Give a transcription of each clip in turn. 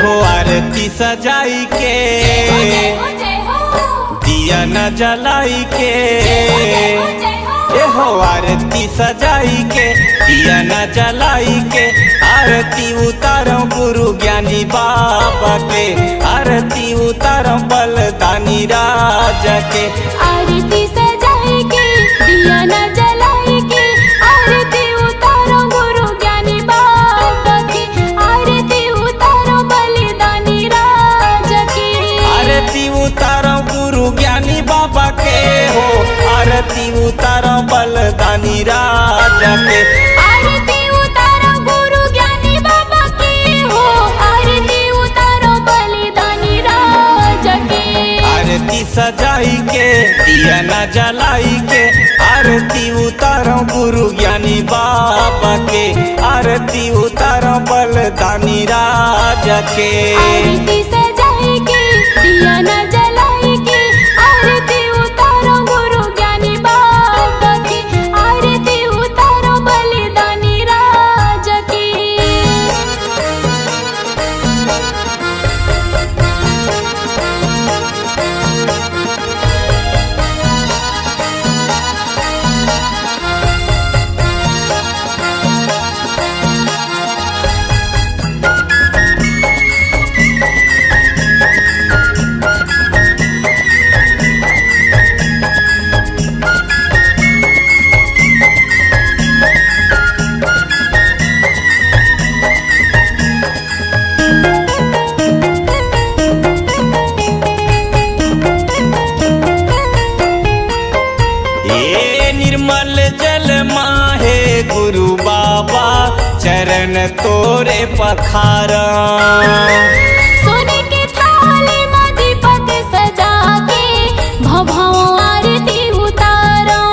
हो आरती सजाई के दिया न जलाई के, ए हो आरती सजाई के दिया न जलाई के, आरती उतारो गुरु ज्ञानी बाबा के, आरती उतारो बलदानी राजा के। आरती सजाई के दिया न जलाई के, आरती उतारो गुरु ज्ञानी बाबा के, आरती उतारो बलिदानी राजा के। आरती उतारो गुरु ज्ञानी बाबा के हो, आरती उतारो बलदानी राजा के। आरती उतारो गुरु ज्ञानी बाबा के हो, आरती उतारो बलिदानी राजा के। आरती सजाई के दिया न जलाई के, आरती उतारो गुरु ज्ञानी बाबा के, आरती उतारो बलदानी राजा के। आरती सजाई के दिया न जलाई के, आरती उतारो गुरु ज्ञानी बाबा के, आरती उतारो बलिदानी राजा के। निर्मल जल माहे गुरु बाबा चरण तोरे पखारा, सोने के थाली में दीपक सजा के भवों आरती उतारो।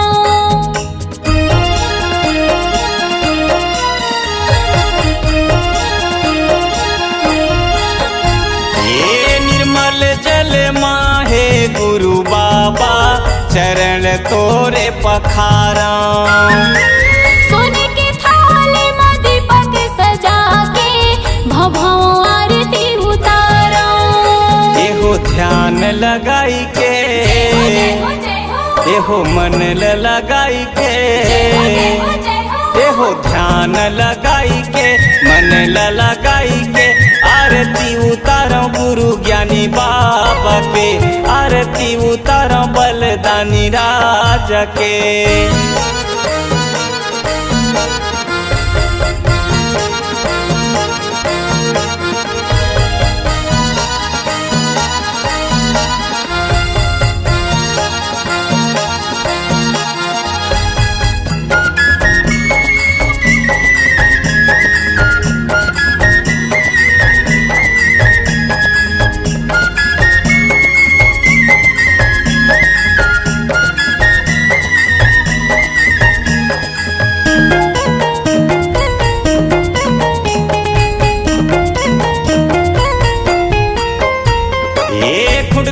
ये निर्मल जल माहे गुरु बाबा चरण तोरे पखारा, सोने के थाली में दीपक सजा के भवों आरती उतारो। एहो ध्यान लगाई के, एहो मन लगाई के, एहो ध्यान लगाई के मन लगाई के, आरती उतारो गुरु ज्ञानी बाबा के, आरती उतारो बलदानी राजा के।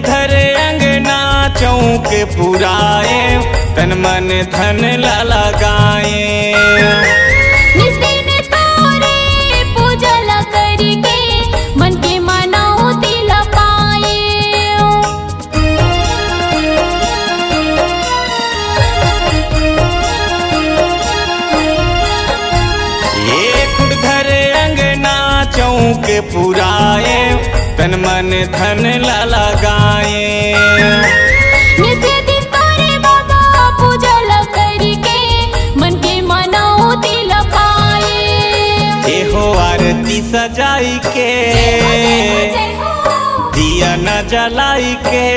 घर अंगना चौक पुराए, तन मन धन लगाए। निज दिन तोरे पूजल करके मन के मनौती लपाए। ये खुद घर अंगना चौक पुराए, तन मन धन लगाए। निज दिन तोरे बाबा पूजल करके मन के मनौती लपाए। एहो आरती सजाई के दिया न जलाई के,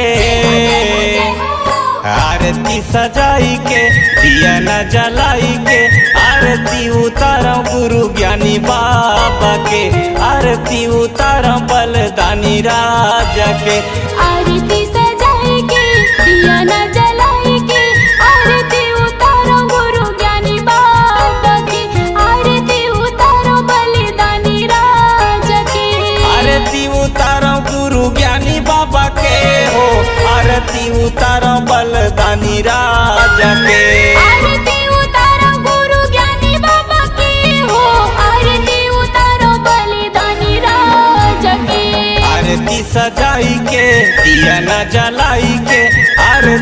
आरती सजाई के दिया न जलाई के, आरती उतारो गुरु ज्ञानी बाबा के, आरती उतारो बलदानी राजा के। आरती सजाई के दिया न जलाई के, आरती उतारो गुरु ज्ञानी बाबा के, आरती उतारो बलिदानी राजा के। आरती उतारो गुरु ज्ञानी बाबा के हो, आरती उतारो बलदानी राजा के। आरती उतारो गुरु ज्ञानी बाबा के हो, आरती उतारो बलिदानी राजा के।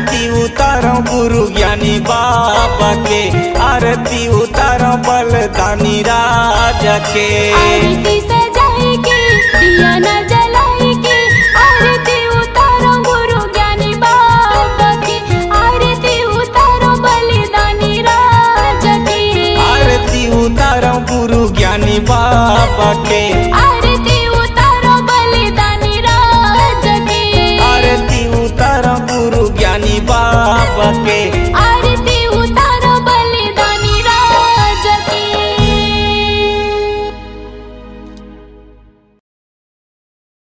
आरती उतारो गुरु ज्ञानी बाबा के, आरती उतारो बलदानी राजा के। आरती सजाई के दिया न जलाई के, आरती उतारो गुरु ज्ञानी बाबा के, आरती उतारो बलिदानी राजा के। आरती उतारो गुरु ज्ञानी बाबा के, आरती उतारो बलिदानी राजा के। आरती उतारो गुरु ज्ञानी बाबा के।